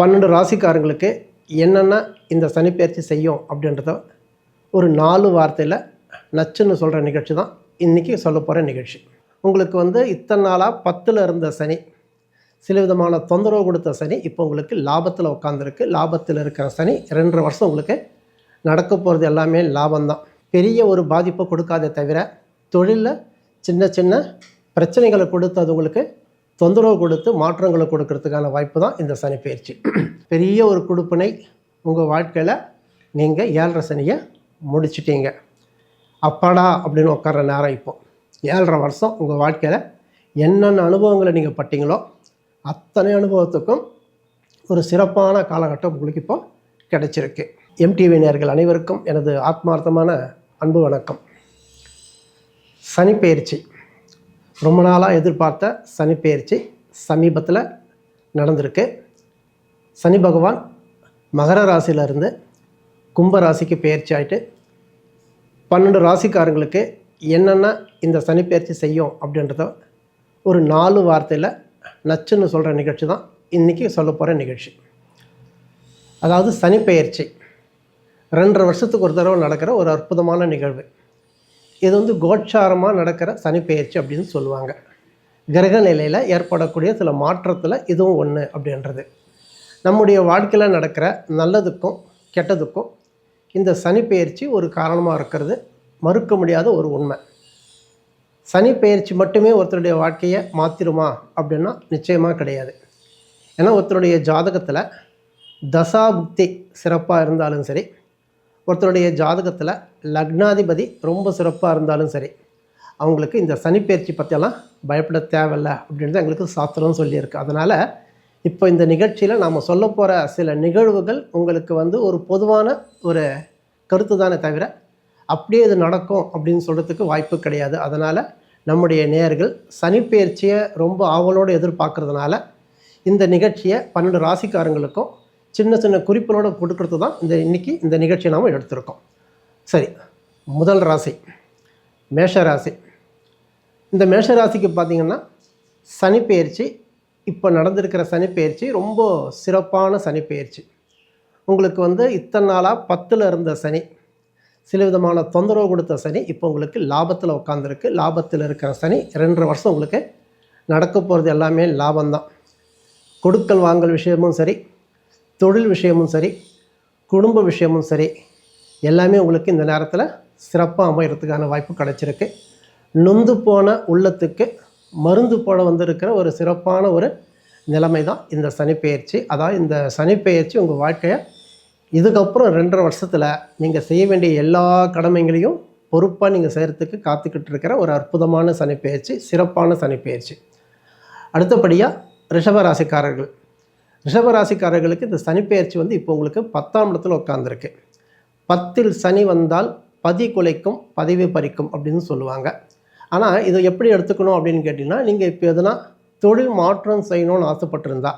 12 ராசிக்காரங்களுக்கு என்னென்ன இந்த சனிப்பெயர்ச்சி செய்யும் அப்படின்றத ஒரு 4 வார்த்தையில் நச்சுன்னு சொல்கிற நிகழ்ச்சி தான் இன்றைக்கி சொல்ல போகிற நிகழ்ச்சி. உங்களுக்கு இத்தனை நாளாக 10ல் இருந்த சனி, சில விதமான தொந்தரவு கொடுத்த சனி இப்போ உங்களுக்கு லாபத்தில் உட்காந்துருக்கு. லாபத்தில் இருக்கிற சனி 2.5 வருஷம் உங்களுக்கு நடக்க போகிறது எல்லாமே லாபம்தான். பெரிய ஒரு பாதிப்பை கொடுக்காதே தவிர தொழிலில் சின்ன சின்ன பிரச்சனைகளை கொடுத்து அது உங்களுக்கு தொந்தரவு கொடுத்து மாற்றங்களை கொடுக்கறதுக்கான வாய்ப்பு தான் இந்த சனி பயிற்சி. பெரிய ஒரு கொடுப்பினை உங்கள் வாழ்க்கையில் நீங்கள் 7.5 சனியை முடிச்சிட்டீங்க. அப்பாடா அப்படின்னு உட்கார்ற நேரம் இப்போ 7.5 வருஷம் உங்கள் வாழ்க்கையில் என்னென்ன அனுபவங்களை நீங்கள் பட்டீங்களோ அத்தனை அனுபவத்துக்கும் ஒரு சிறப்பான காலகட்டம் உங்களுக்கு இப்போ கிடைச்சிருக்கு. எம்டிவி நேயர்கள் அனைவருக்கும் எனது ஆத்மார்த்தமான அன்பு வணக்கம். சனிப்பெயர்ச்சி ரொம்ப நாளாக எதிர்பார்த்த சனிப்பெயர்ச்சி சமீபத்தில் நடந்திருக்கு. சனி பகவான் மகர ராசியிலிருந்து கும்ப ராசிக்கு பெயர்ச்சி ஆகிட்டு 12 ராசிக்காரங்களுக்கு என்னென்ன இந்த சனிப்பெயர்ச்சி செய்யும் அப்படின்றத ஒரு 4 வார்த்தையில் நச்சுன்னு சொல்கிற நிகழ்ச்சி தான் இன்றைக்கி சொல்ல போகிற நிகழ்ச்சி. அதாவது சனிப்பெயர்ச்சி 2.5 வருஷத்துக்கு ஒரு தடவை நடக்கிற ஒரு அற்புதமான நிகழ்வு. இது கோட்சாரமாக நடக்கிற சனிப்பெயர்ச்சி அப்படின்னு சொல்லுவாங்க. கிரக நிலையில் ஏற்படக்கூடிய சில மாற்றத்தில் இதுவும் ஒன்று அப்படின்றது. நம்முடைய வாழ்க்கையில் நடக்கிற நல்லதுக்கும் கெட்டதுக்கும் இந்த சனிப்பெயர்ச்சி ஒரு காரணமாக இருக்கிறது மறுக்க முடியாத ஒரு உண்மை. சனிப்பெயர்ச்சி மட்டுமே ஒருத்தருடைய வாழ்க்கையை மாற்றிடுமா அப்படின்னா நிச்சயமாக கிடையாது. ஏன்னா ஒருத்தருடைய ஜாதகத்தில் தசாபுக்தி சிறப்பாக இருந்தாலும் சரி, ஒருத்தருடைய ஜாதகத்தில் லக்னாதிபதி ரொம்ப சிறப்பாக இருந்தாலும் சரி, அவங்களுக்கு இந்த சனிப்பெயர்ச்சி பற்றியெல்லாம் பயப்பட தேவையில்லை அப்படின்றது எங்களுக்கு சாஸ்திரம் சொல்லியிருக்கு. அதனால் இப்போ இந்த நிகழ்ச்சியில் நாம் சொல்ல போகிற சில நிகழ்வுகள் உங்களுக்கு ஒரு பொதுவான ஒரு கருத்து தானே தவிர அப்படியே இது நடக்கும் அப்படின்னு சொல்கிறதுக்கு வாய்ப்பு கிடையாது. அதனால் நம்முடைய நேயர்கள் சனிப்பெயர்ச்சியை ரொம்ப ஆவலோடு எதிர்பார்க்கறதுனால இந்த நிகழ்ச்சியை 12 ராசிக்காரங்களுக்கும் சின்ன சின்ன குறிப்புகளோடு கொடுக்கறது தான் இன்றைக்கி இந்த நிகழ்ச்சியை நாம் எடுத்திருக்கோம். சரி, முதல் ராசி மேஷராசி. இந்த மேஷராசிக்கு பார்த்திங்கன்னா சனிப்பெயர்ச்சி இப்போ நடந்திருக்கிற சனிப்பெயர்ச்சி ரொம்ப சிறப்பான சனிப்பெயர்ச்சி. உங்களுக்கு இத்தனை நாளாக 10ல் இருந்த சனி, சில விதமான தொந்தரவு கொடுத்த சனி இப்போ உங்களுக்கு லாபத்தில் உட்காந்துருக்கு. லாபத்தில் இருக்கிற சனி 2.5 வருஷம் உங்களுக்கு நடக்க போகிறது எல்லாமே லாபம்தான். கொடுக்கல் வாங்கல் விஷயமும் சரி, தொழில் விஷயமும் சரி, குடும்ப விஷயமும் சரி, எல்லாமே உங்களுக்கு இந்த நேரத்தில் சிறப்பாக அமைகிறதுக்கான வாய்ப்பு கிடைச்சிருக்கு. நொந்து போன உள்ளத்துக்கு மருந்து போட வந்திருக்கிற ஒரு சிறப்பான ஒரு நிலைமை தான் இந்த சனிப்பெயர்ச்சி. அதாவது இந்த சனிப்பெயர்ச்சி உங்கள் வாழ்க்கையை இதுக்கப்புறம் 2.5 வருஷத்தில் நீங்கள் செய்ய வேண்டிய எல்லா கடமைகளையும் பொறுப்பாக நீங்கள் செய்கிறதுக்கு காத்துக்கிட்டு இருக்கிற ஒரு அற்புதமான சனிப்பெயர்ச்சி, சிறப்பான சனிப்பெயர்ச்சி. அடுத்தபடியாக ரிஷபராசிக்காரர்கள். ரிஷபராசிக்காரர்களுக்கு இந்த சனிப்பெயர்ச்சி இப்போ உங்களுக்கு 10ஆம் இடத்துல உட்காந்துருக்கு. 10ல் சனி வந்தால் பதி குலைக்கும் பதவி பறிக்கும் அப்படின்னு சொல்லுவாங்க. ஆனால் இதை எப்படி எடுத்துக்கணும் அப்படின்னு கேட்டிங்கன்னா, நீங்கள் இப்போ எதனா தொழில் மாற்றம் செய்யணும்னு ஆசைப்பட்டிருந்தா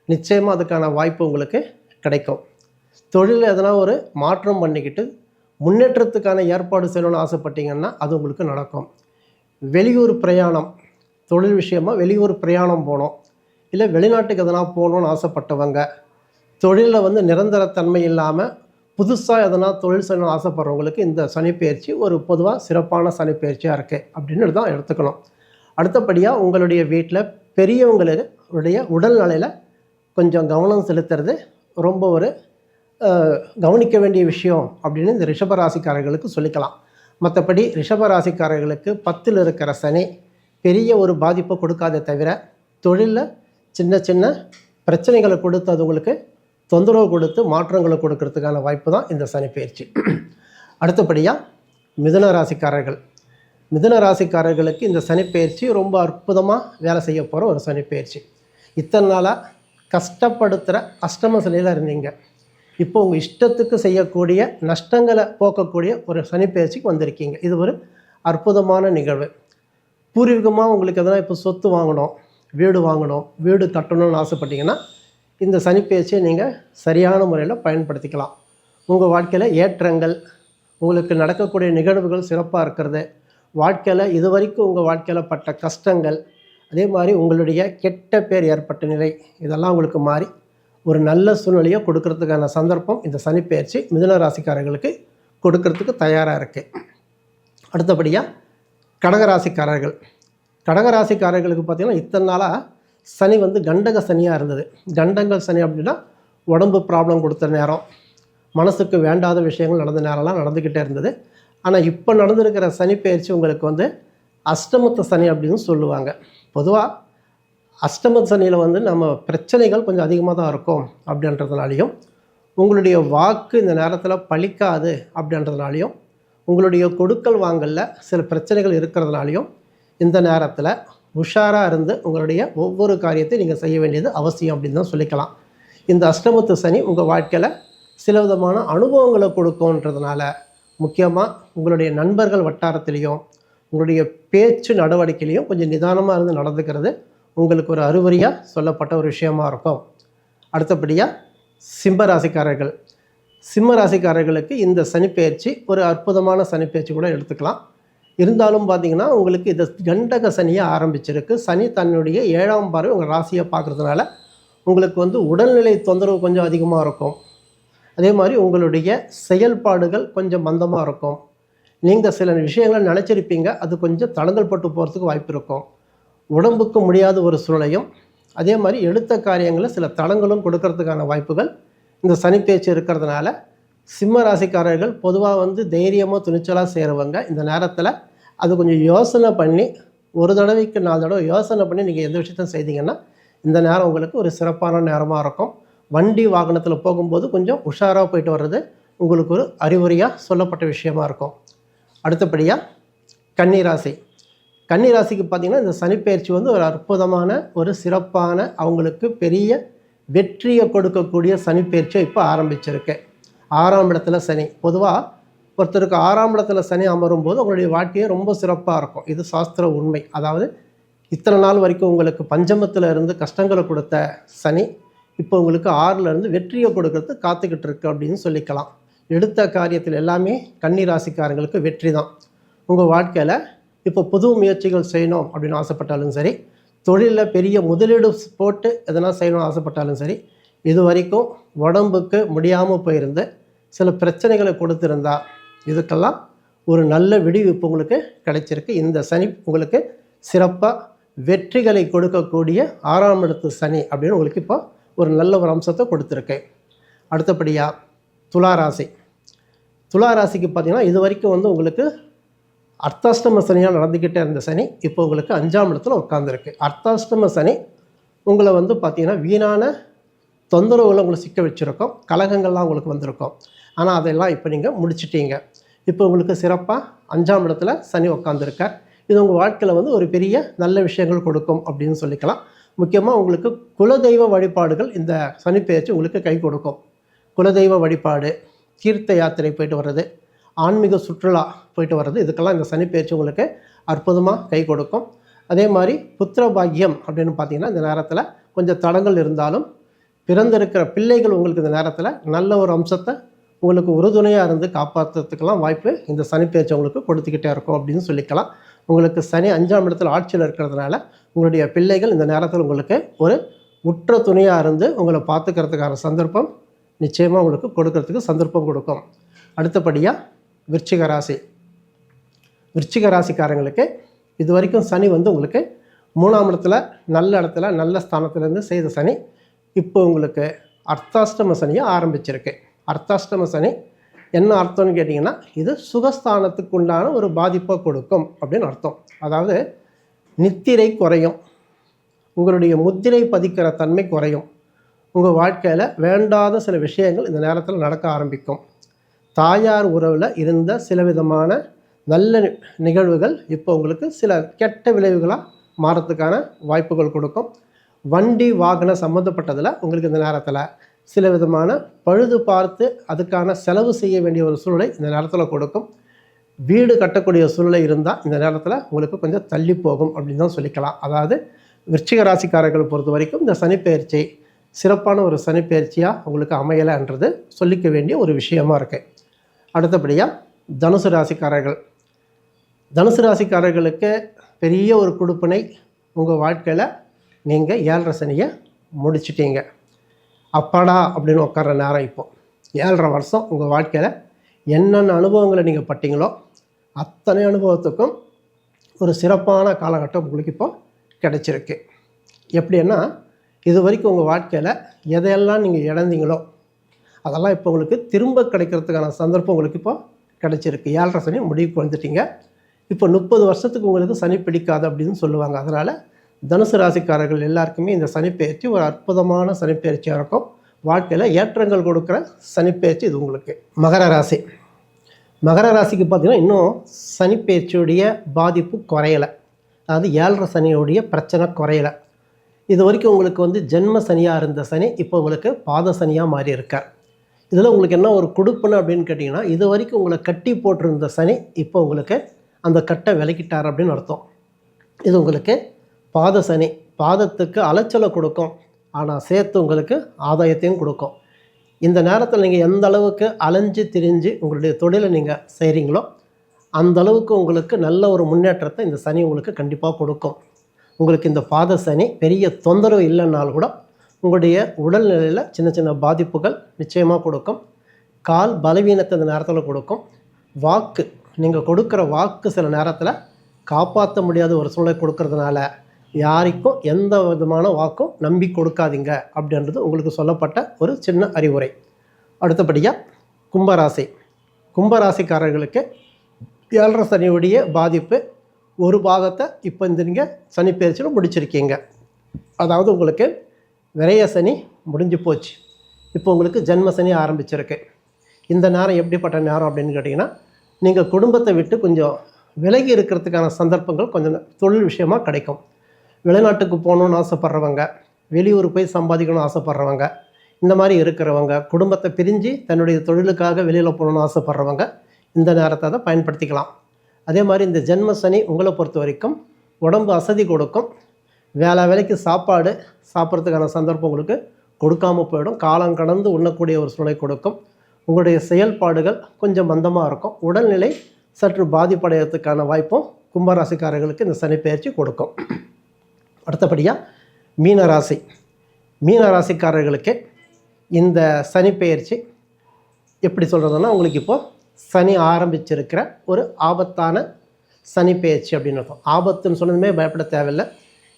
நிச்சயமாக அதுக்கான வாய்ப்பு உங்களுக்கு கிடைக்கும். தொழில் எதனா ஒரு மாற்றம் பண்ணிக்கிட்டு முன்னேற்றத்துக்கான ஏற்பாடு செய்யணும்னு ஆசைப்பட்டீங்கன்னா அது உங்களுக்கு நடக்கும். வெளியூர் பிரயாணம், தொழில் விஷயமாக வெளியூர் பிரயாணம் போகணும், இல்லை வெளிநாட்டுக்கு எதனா போகணுன்னு ஆசைப்பட்டவங்க, தொழிலில் நிரந்தரத்தன்மை இல்லாமல் புதுசாக எதனா தொழில் செய்யணும்னு ஆசைப்படுறவங்களுக்கு இந்த சனிப்பெயர்ச்சி ஒரு பொதுவாக சிறப்பான சனிப்பெயர்ச்சியாக இருக்குது அப்படின்னு தான் எடுத்துக்கணும். அடுத்தபடியாக உங்களுடைய வீட்டில் பெரியவங்களுடைய உடல்நிலையில் கொஞ்சம் கவனம் செலுத்துறது ரொம்ப ஒரு கவனிக்க வேண்டிய விஷயம் அப்படின்னு இந்த ரிஷபராசிக்காரர்களுக்கு சொல்லிக்கலாம். மற்றபடி ரிஷபராசிக்காரர்களுக்கு 10ல் இருக்கிற சனி பெரிய ஒரு பாதிப்பை கொடுக்காதே தவிர தொழிலில் சின்ன சின்ன பிரச்சனைகளை கொடுத்து அது உங்களுக்கு தொந்தரவு கொடுத்து மாற்றங்களை கொடுக்கறதுக்கான வாய்ப்பு தான் இந்த சனிப்பெயர்ச்சி. அடுத்தபடியாக மிதுன ராசிக்காரர்கள். மிதுன ராசிக்காரர்களுக்கு இந்த சனிப்பெயர்ச்சி ரொம்ப அற்புதமாக வேலை செய்ய போகிற ஒரு சனிப்பெயர்ச்சி. இத்தனை நாளாக கஷ்டப்படுத்துகிற அஷ்டம சனியில் இருந்தீங்க. இப்போ உங்கள் இஷ்டத்துக்கு செய்யக்கூடிய நஷ்டங்களை போக்கக்கூடிய ஒரு சனிப்பெயர்ச்சிக்கு வந்திருக்கீங்க. இது ஒரு அற்புதமான நிகழ்வு. பூர்வீகமாக உங்களுக்கு எதனா இப்போ சொத்து வாங்கணும், வீடு வாங்கணும், வீடு கட்டணும்னு ஆசைப்பட்டீங்கன்னா இந்த சனிப்பெயர்ச்சியை நீங்கள் சரியான முறையில் பயன்படுத்திக்கலாம். உங்கள் வாழ்க்கையில் ஏற்றங்கள், உங்களுக்கு நடக்கக்கூடிய நிகழ்வுகள் சிறப்பாக இருக்கிறது, வாழ்க்கையில் இதுவரைக்கும் உங்கள் வாழ்க்கையில் பட்ட கஷ்டங்கள், அதே மாதிரி உங்களுடைய கெட்ட பேர் ஏற்பட்ட நிலை, இதெல்லாம் உங்களுக்கு மாறி ஒரு நல்ல சூழ்நிலையை கொடுக்கறதுக்கான சந்தர்ப்பம் இந்த சனி பெயர்ச்சி மிதுன ராசிக்காரர்களுக்கு கொடுக்கறதுக்கு தயாராக இருக்குது. அடுத்தபடியாக கடகராசிக்காரர்கள். கடகராசிக்காரர்களுக்கு பார்த்திங்கன்னா இத்தனை நாளாக சனி வந்து கண்டக சனியாக இருந்தது. கண்டங்கள் சனி அப்படின்னா உடம்பு ப்ராப்ளம் கொடுத்த நேரம், மனசுக்கு வேண்டாத விஷயங்கள் நடந்த நேரம்லாம் நடந்துக்கிட்டே இருந்தது. ஆனால் இப்போ நடந்திருக்கிற சனி பெயர்ச்சி உங்களுக்கு வந்து அஷ்டமத்த சனி அப்படின்னு சொல்லுவாங்க. பொதுவாக அஷ்டம சனியில் வந்து நம்ம பிரச்சனைகள் கொஞ்சம் அதிகமாக தான் இருக்கும் அப்படின்றதுனாலையும், உங்களுடைய வாக்கு இந்த நேரத்தில் பலிக்காது அப்படின்றதுனாலையும், உங்களுடைய கொடுக்கல் வாங்கலில் சில பிரச்சனைகள் இருக்கிறதுனாலையும் இந்த நேரத்தில் உஷாராக இருந்து உங்களுடைய ஒவ்வொரு காரியத்தையும் நீங்கள் செய்ய வேண்டியது அவசியம் அப்படின்னு தான் சொல்லிக்கலாம். இந்த அஷ்டமத்து சனி உங்கள் வாழ்க்கையில் சில விதமான அனுபவங்களை கொடுக்கும்ன்றதுனால, முக்கியமாக உங்களுடைய நண்பர்கள் வட்டாரத்திலையும் உங்களுடைய பேச்சு நடவடிக்கையிலையும் கொஞ்சம் நிதானமாக இருந்து நடந்துக்கிறது உங்களுக்கு ஒரு அறிவுரையாக சொல்லப்பட்ட ஒரு விஷயமா இருக்கும். அடுத்தபடியாக சிம்ம ராசிக்காரர்கள். சிம்ம ராசிக்காரர்களுக்கு இந்த சனிப்பெயர்ச்சி ஒரு அற்புதமான சனிப்பெயர்ச்சி கூட எடுத்துக்கலாம். இருந்தாலும் பார்த்திங்கன்னா உங்களுக்கு இந்த கண்டக சனியை ஆரம்பிச்சிருக்கு. சனி தன்னுடைய 7ஆம் பார்வை உங்கள் ராசியை பார்க்குறதுனால உங்களுக்கு வந்து உடல்நிலை தொந்தரவு கொஞ்சம் அதிகமாக இருக்கும். அதே மாதிரி உங்களுடைய செயல்பாடுகள் கொஞ்சம் மந்தமாக இருக்கும். நீங்கள் சில விஷயங்களை நினச்சிருப்பீங்க, அது கொஞ்சம் தடங்கல் பட்டு போகிறதுக்கு வாய்ப்பு இருக்கும். உடம்புக்கு முடியாத ஒரு சூழ்நிலையும், அதே மாதிரி எடுத்த காரியங்களில் சில தடங்களும் கொடுக்கறதுக்கான வாய்ப்புகள் இந்த சனிப்பெயர்ச்சி இருக்கிறதுனால, சிம்ம ராசிக்காரர்கள் பொதுவாக வந்து தைரியமாக துணிச்சலாக செய்கிறவங்க இந்த நேரத்தில் அது கொஞ்சம் யோசனை பண்ணி, ஒரு தடவைக்கு 4 தடவை யோசனை பண்ணி நீங்கள் எந்த விஷயத்தையும் செய்தீங்கன்னா இந்த நேரம் உங்களுக்கு ஒரு சிறப்பான நேரமாக இருக்கும். வண்டி வாகனத்தில் போகும்போது கொஞ்சம் உஷாராக போயிட்டு வர்றது உங்களுக்கு ஒரு அறிவுரையாக சொல்லப்பட்ட விஷயமா இருக்கும். அடுத்தபடியாக கன்னிராசி. கன்னிராசிக்கு பார்த்திங்கன்னா இந்த சனிப்பெயர்ச்சி வந்து ஒரு அற்புதமான ஒரு சிறப்பான அவங்களுக்கு பெரிய வெற்றியை கொடுக்கக்கூடிய சனிப்பெயர்ச்சியை இப்போ ஆரம்பிச்சிருக்கு. 6ஆம் இடத்துல சனி. பொதுவாக ஒருத்தருக்கு 6ஆம் இடத்துல சனி அமரும் போது உங்களுடைய வாழ்க்கையே ரொம்ப சிறப்பாக இருக்கும். இது சாஸ்திர உண்மை. அதாவது இத்தனை நாள் வரைக்கும் உங்களுக்கு பஞ்சமத்தில் இருந்து கஷ்டங்களை கொடுத்த சனி இப்போ உங்களுக்கு 6லேருந்து வெற்றியை கொடுக்கறது காத்துக்கிட்டு இருக்கு அப்படின்னு சொல்லிக்கலாம். எடுத்த காரியத்தில் எல்லாமே கன்னி ராசிக்காரங்களுக்கு வெற்றி தான். உங்கள் வாழ்க்கையில் இப்போ புது முயற்சிகள் செய்யணும் அப்படின்னு ஆசைப்பட்டாலும் சரி, தொழிலில் பெரிய முதலீடு போட்டு எதனா செய்யணும்னு ஆசைப்பட்டாலும் சரி, இது வரைக்கும் உடம்புக்கு முடியாமல் போயிருந்து சில பிரச்சனைகளை கொடுத்துருந்தா இதுக்கெல்லாம் ஒரு நல்ல விடிவிப்பு உங்களுக்கு கிடைச்சிருக்கு. இந்த சனி உங்களுக்கு சிறப்பாக வெற்றிகளை கொடுக்கக்கூடிய 6ஆம் இடத்து சனி அப்படின்னு உங்களுக்கு இப்போ ஒரு நல்ல ஒரு அம்சத்தை கொடுத்துருக்கு. அடுத்தபடியாக துளாராசி. துளாராசிக்கு பார்த்திங்கன்னா இது வரைக்கும் வந்து உங்களுக்கு அர்த்தாஷ்டம சனியாக நடந்துக்கிட்டே இருந்த சனி இப்போ உங்களுக்கு 5ஆம் இடத்துல உட்காந்துருக்கு. அர்த்தாஷ்டம சனி உங்களை வந்து பார்த்திங்கன்னா வீணான தொந்தரவுகளை உங்களை சிக்க வச்சுருக்கோம், கலகங்கள்லாம் உங்களுக்கு வந்திருக்கும். ஆனால் அதெல்லாம் இப்போ நீங்கள் முடிச்சிட்டீங்க. இப்போ உங்களுக்கு சிறப்பாக 5ஆம் இடத்துல சனி உட்காந்துருக்க. இது உங்கள் வாழ்க்கையில் வந்து ஒரு பெரிய நல்ல விஷயங்கள் கொடுக்கும் அப்படின்னு சொல்லிக்கலாம். முக்கியமாக உங்களுக்கு குலதெய்வ வழிபாடுகள் இந்த சனிப்பெயர்ச்சி உங்களுக்கு கை கொடுக்கும். குலதெய்வ வழிபாடு, தீர்த்த யாத்திரை போயிட்டு வர்றது, ஆன்மீக சுற்றுலா போயிட்டு வர்றது, இதுக்கெல்லாம் இந்த சனிப்பெயர்ச்சி உங்களுக்கு அற்புதமாக கை கொடுக்கும். அதே மாதிரி புத்திர பாக்கியம் அப்படின்னு பார்த்தீங்கன்னா இந்த நேரத்தில் கொஞ்சம் தடங்கள் இருந்தாலும் பிறந்திருக்கிற பிள்ளைகள் உங்களுக்கு இந்த நேரத்தில் நல்ல ஒரு அம்சத்தை உங்களுக்கு உறுதுணையாக இருந்து காப்பாற்றுறதுக்கெல்லாம் வாய்ப்பு இந்த சனிப்பெயர்ச்சி உங்களுக்கு கொடுத்துக்கிட்டே இருக்கும் அப்படின்னு சொல்லிக்கலாம். உங்களுக்கு சனி 5ஆம் இடத்துல ஆட்சியில் இருக்கிறதுனால உங்களுடைய பிள்ளைகள் இந்த நேரத்தில் உங்களுக்கு ஒரு உற்ற துணையாக இருந்து உங்களை பார்த்துக்கிறதுக்கான சந்தர்ப்பம் நிச்சயமாக உங்களுக்கு கொடுக்கறதுக்கு சந்தர்ப்பம் கொடுக்கும். அடுத்தபடியாக விருச்சிக ராசி. விருச்சிக ராசிக்காரங்களுக்கு இது வரைக்கும் சனி வந்து உங்களுக்கு 3ஆம் இடத்துல நல்ல ஸ்தானத்திலேருந்து செய்த சனி இப்போ உங்களுக்கு அர்த்தாஷ்டம சனியை ஆரம்பிச்சிருக்கு. அர்த்தாஷ்டம சனி என்ன அர்த்தம்னு கேட்டிங்கன்னா, இது சுகஸ்தானத்துக்கு உண்டான ஒரு பாதிப்பை கொடுக்கும் அப்படின்னு அர்த்தம். அதாவது நித்திரை குறையும், உங்களுடைய முத்திரை பதிக்கிற தன்மை குறையும், உங்கள் வாழ்க்கையில் வேண்டாத சில விஷயங்கள் இந்த நேரத்தில் நடக்க ஆரம்பிக்கும். தாயார் உறவில் இருந்த சில விதமான நல்ல நிகழ்வுகள் இப்போ உங்களுக்கு சில கெட்ட விளைவுகளாக மாறத்துக்கான வாய்ப்புகள் கொடுக்கும். வண்டி வாகன சம்மந்தப்பட்டதில் உங்களுக்கு இந்த நேரத்தில் சில விதமான பழுது பார்த்து அதுக்கான செலவு செய்ய வேண்டிய ஒரு சூழ்நிலை இந்த நேரத்தில் கொடுக்கும். வீடு கட்டக்கூடிய சூழ்நிலை இருந்தால் இந்த நேரத்தில் உங்களுக்கு கொஞ்சம் தள்ளி போகும் அப்படின்னு தான் சொல்லிக்கலாம். அதாவது விருச்சிக ராசிக்காரர்களை பொறுத்த வரைக்கும் இந்த சனிப்பெயர்ச்சி சிறப்பான ஒரு சனிப்பெயர்ச்சியாக உங்களுக்கு அமையலைன்றது சொல்லிக்க வேண்டிய ஒரு விஷயமா இருக்குது. அடுத்தபடியாக தனுசு ராசிக்காரர்கள். தனுசு ராசிக்காரர்களுக்கு பெரிய ஒரு கொடுப்பினை உங்கள் வாழ்க்கையில் நீங்கள் 7.5 சனியை முடிச்சிட்டீங்க. அப்பாடா அப்படின்னு உட்கார்ற நேரம் இப்போ 7.5 வருஷம் உங்கள் வாழ்க்கையில் என்னென்ன அனுபவங்களை நீங்கள் பட்டீங்களோ அத்தனை அனுபவத்துக்கும் ஒரு சிறப்பான காலகட்டம் உங்களுக்கு இப்போ கிடைச்சிருக்கு. எப்படின்னா இது வரைக்கும் உங்கள் வாழ்க்கையில் எதையெல்லாம் நீங்கள் இழந்தீங்களோ அதெல்லாம் இப்போ உங்களுக்கு திரும்ப கிடைக்கிறதுக்கான சந்தர்ப்பம் உங்களுக்கு இப்போ கிடைச்சிருக்கு. 7.5 சனி முடிவுக்கு வந்துட்டீங்க. இப்போ 30 வருஷத்துக்கு உங்களுக்கு சனி பிடிக்காது அப்படின்னு சொல்லுவாங்க. அதனால் தனுசு ராசிக்காரர்கள் எல்லாருக்குமே இந்த சனிப்பெயர்ச்சி ஒரு அற்புதமான சனிப்பெயர்ச்சியாக இருக்கும். வாழ்க்கையில் ஏற்றங்கள் கொடுக்குற சனிப்பெயர்ச்சி இது உங்களுக்கு. மகர ராசி. மகர ராசிக்கு பார்த்திங்கன்னா இன்னும் சனிப்பெயர்ச்சியுடைய பாதிப்பு குறையலை. அதாவது 7.5 சனியுடைய பிரச்சனை குறையலை. இது வரைக்கும் உங்களுக்கு ஜென்ம சனியாக இருந்த சனி இப்போ உங்களுக்கு பாத சனியாக மாறி இருக்கார். இதில் உங்களுக்கு என்ன ஒரு கொடுப்புன்னு அப்படின்னு கேட்டிங்கன்னா, இது வரைக்கும் உங்களை கட்டி போட்டிருந்த சனி இப்போ உங்களுக்கு அந்த கட்டை விலக்கிட்டார் அப்படின்னு அர்த்தம். இது உங்களுக்கு பாத சனி. பாதத்துக்கு அலைச்சலை கொடுக்கும், ஆனால் சேர்த்து உங்களுக்கு ஆதாயத்தையும் கொடுக்கும். இந்த நேரத்தில் நீங்கள் எந்த அளவுக்கு அலைஞ்சு திரிஞ்சு உங்களுடைய தொழிலை நீங்கள் செய்கிறீங்களோ அந்த அளவுக்கு உங்களுக்கு நல்ல ஒரு முன்னேற்றத்தை இந்த சனி உங்களுக்கு கண்டிப்பாக கொடுக்கும். உங்களுக்கு இந்த பாத சனி பெரிய தொந்தரவு இல்லைன்னாலும் கூட உங்களுடைய உடல்நிலையில் சின்ன சின்ன பாதிப்புகள் நிச்சயமாக கொடுக்கும். கால் பலவீனத்தை இந்த நேரத்தில் கொடுக்கும். வாக்கு, நீங்கள் கொடுக்குற வாக்கு சில நேரத்தில் காப்பாற்ற முடியாத ஒரு சூழலை கொடுக்கறதுனால யாருக்கும் எந்த விதமான வாக்கும் நம்பி கொடுக்காதீங்க அப்படின்றது உங்களுக்கு சொல்லப்பட்ட ஒரு சின்ன அறிவுரை. அடுத்தபடியாக கும்பராசி. கும்பராசிக்காரர்களுக்கு 7.5 சனியுடைய பாதிப்பு ஒரு பாகத்தை இப்போ நீங்கள் சனி பெயர்ச்சியில் முடிச்சிருக்கீங்க. அதாவது உங்களுக்கு விரைய சனி முடிஞ்சு போச்சு. இப்போ உங்களுக்கு ஜென்ம சனி ஆரம்பிச்சிருக்கு. இந்த நேரம் எப்படிப்பட்ட நேரம் அப்படின்னு கேட்டிங்கன்னா, நீங்கள் குடும்பத்தை விட்டு கொஞ்சம் விலகி இருக்கிறதுக்கான சந்தர்ப்பங்கள் கொஞ்சம் தொழில் விஷயமாக கிடைக்கும். வெளிநாட்டுக்கு போகணுன்னு ஆசைப்பட்றவங்க, வெளியூர் போய் சம்பாதிக்கணும்னு ஆசைப்பட்றவங்க, இந்த மாதிரி இருக்கிறவங்க, குடும்பத்தை பிரிஞ்சு தன்னுடைய தொழிலுக்காக வெளியில் போகணுன்னு ஆசைப்பட்றவங்க இந்த நேரத்தை தான் பயன்படுத்திக்கலாம். அதே மாதிரி இந்த ஜென்ம சனி உங்களை பொறுத்த வரைக்கும் உடம்பு அசதி கொடுக்கும். வேலைக்கு சாப்பாடு சாப்பிட்றதுக்கான சந்தர்ப்பம் உங்களுக்கு கொடுக்காமல் போயிடும். காலம் கடந்து உண்ணக்கூடிய ஒரு சூழலை கொடுக்கும். உங்களுடைய செயல்பாடுகள் கொஞ்சம் மந்தமாக இருக்கும். உடல்நிலை சற்று பாதிப்படைகிறதுக்கான வாய்ப்பும் கும்பராசிக்காரர்களுக்கு இந்த சனி பெயர்ச்சி கொடுக்கும். அடுத்தபடியாக மீனராசி. மீனராசிக்காரர்களுக்கு இந்த சனி பெயர்ச்சி எப்படி சொல்கிறதுனா, உங்களுக்கு இப்போது சனி ஆரம்பிச்சிருக்கிற ஒரு ஆபத்தான சனி பெயர்ச்சி அப்படின்னு அர்த்தம். ஆபத்துன்னு சொன்னதுமே பயப்பட தேவையில்லை.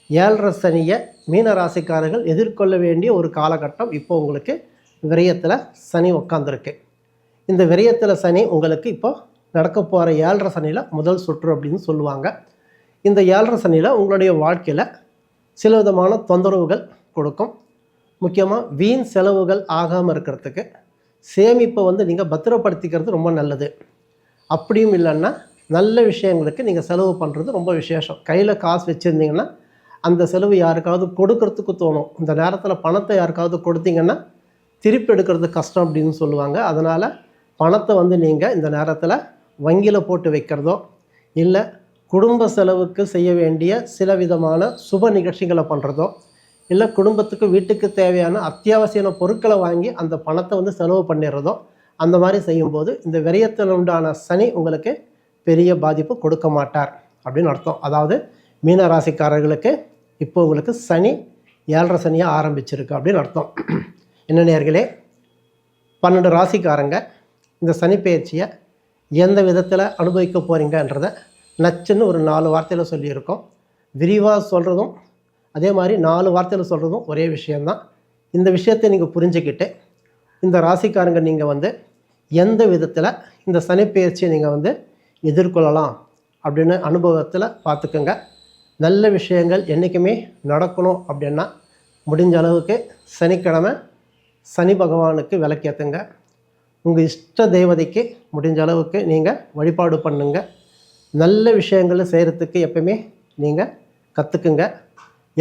7.5 சனியை மீனராசிக்காரர்கள் எதிர்கொள்ள வேண்டிய ஒரு காலகட்டம் இப்போ உங்களுக்கு விரயத்தில் சனி உட்காந்துருக்கு. இந்த விரயத்தில் சனி உங்களுக்கு இப்போ நடக்க போகிற 7.5 சனியில் முதல் சுற்று அப்படின்னு சொல்லுவாங்க. இந்த 7.5 சனியில் உங்களுடைய வாழ்க்கையில் சில விதமான தொந்தரவுகள் கொடுக்கும். முக்கியமாக வீண் செலவுகள் ஆகாமல் இருக்கிறதுக்கு சேமிப்பை நீங்கள் பத்திரப்படுத்திக்கிறது ரொம்ப நல்லது. அப்படியும் இல்லைன்னா நல்ல விஷயங்களுக்கு நீங்கள் செலவு பண்ணுறது ரொம்ப விசேஷம். கையில் காசு வச்சுருந்தீங்கன்னா அந்த செலவு யாருக்காவது கொடுக்கறதுக்கு தோணும். இந்த நேரத்தில் பணத்தை யாருக்காவது கொடுத்தீங்கன்னா திருப்பி எடுக்கிறது கஷ்டம் அப்படின்னு சொல்லுவாங்க. அதனால் பணத்தை நீங்கள் இந்த நேரத்தில் வங்கியில் போட்டு வைக்கிறதோ, இல்லை குடும்ப செலவுக்கு செய்ய வேண்டிய சில விதமான சுப நிகழ்ச்சிகளை பண்ணுறதோ, இல்லை குடும்பத்துக்கு வீட்டுக்கு தேவையான அத்தியாவசிய பொருட்களை வாங்கி அந்த பணத்தை செலவு பண்ணிடுறதோ, அந்த மாதிரி செய்யும்போது இந்த விரயத்தில் உண்டான சனி உங்களுக்கு பெரிய பாதிப்பு கொடுக்க மாட்டார் அப்படின்னு அர்த்தம். அதாவது மீன ராசிக்காரர்களுக்கு இப்போ உங்களுக்கு சனி 7.5 சனியாக ஆரம்பிச்சிருக்கு அப்படின்னு அர்த்தம். என்ன நேயர்களே, 12 ராசிக்காரங்க இந்த சனி பெயர்ச்சியை எந்த விதத்தில் அனுபவிக்க போகிறீங்கன்றதை நச்சுன்னு ஒரு 4 வார்த்தையில் சொல்லியிருக்கோம். விரிவாக சொல்கிறதும் அதே மாதிரி 4 வார்த்தையில் சொல்கிறதும் ஒரே விஷயந்தான். இந்த விஷயத்தை நீங்கள் புரிஞ்சுக்கிட்டு இந்த ராசிக்காரங்க நீங்கள் எந்த விதத்தில் இந்த சனி பெயர்ச்சியை நீங்கள் எதிர்கொள்ளலாம் அப்படின்னு அனுபவத்தில் பார்த்துக்கோங்க. நல்ல விஷயங்கள் என்றைக்குமே நடக்கணும் அப்படின்னா முடிஞ்ச அளவுக்கு சனிக்கிழமை சனி பகவானுக்கு விளக்கேற்றுங்க. உங்கள் இஷ்ட தெய்வதைக்கு முடிஞ்ச அளவுக்கு நீங்கள் வழிபாடு பண்ணுங்க. நல்ல விஷயங்களை செய்கிறதுக்கு எப்பவுமே நீங்கள் கற்றுக்குங்க.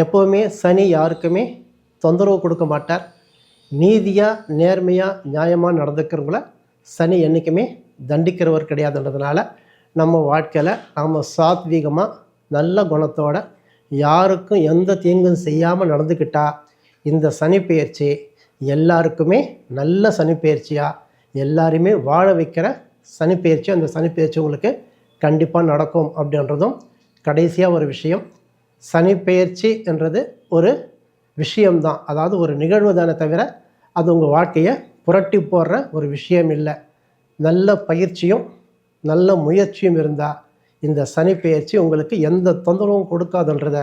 எப்போவுமே சனி யாருக்குமே தொந்தரவு கொடுக்க மாட்டார். நீதியாக நேர்மையாக நியாயமாக நடந்துக்கிறவங்கள சனி என்றைக்குமே தண்டிக்கிறவர் கிடையாதுன்றதுனால நம்ம வாழ்க்கையில் நாம் சாத்வீகமாக நல்ல குணத்தோட யாருக்கும் எந்த தீங்கும் செய்யாமல் நடந்துக்கிட்டால் இந்த சனி பெயர்ச்சி எல்லாருக்குமே நல்ல சனி பெயர்ச்சியாக எல்லாரையுமே வாழ வைக்கிற சனி பெயர்ச்சி. அந்த சனி பெயர்ச்சி உங்களுக்கு கண்டிப்பாக நடக்கும் அப்படின்றதும் கடைசியாக ஒரு விஷயம். சனி பெயர்ச்சி என்றது ஒரு விஷயம்தான், அதாவது ஒரு நிகழ்வு தானே தவிர அது உங்கள் வாழ்க்கையை புரட்டி போடுற ஒரு விஷயம் இல்லை. நல்ல பயிற்சியும் நல்ல முயற்சியும் இருந்தால் இந்த சனி பெயர்ச்சி உங்களுக்கு எந்த தொந்தரவும் கொடுக்காதுன்றத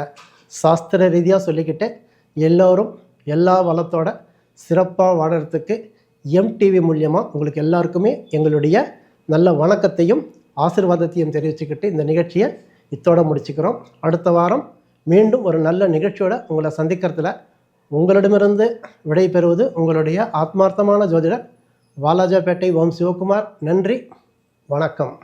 சாஸ்திர ரீதியாக சொல்லிக்கிட்டு எல்லோரும் எல்லா வளத்தோட சிறப்பாக வாழறதுக்கு எம்டிவி மூலியமாக உங்களுக்கு எல்லாருக்குமே எங்களுடைய நல்ல வணக்கத்தையும் ஆசீர்வாதத்தையும் தெரிவிச்சுக்கிட்டு இந்த நிகழ்ச்சியை இத்தோடு முடிச்சுக்கிறோம். அடுத்த வாரம் மீண்டும் ஒரு நல்ல நிகழ்ச்சியோட உங்களை சந்திக்கிறதுல உங்களிடமிருந்து விடைபெறுவது உங்களுடைய ஆத்மார்த்தமான ஜோதிடர் வாலாஜாபேட்டை ஓம் சிவகுமார். நன்றி, வணக்கம்.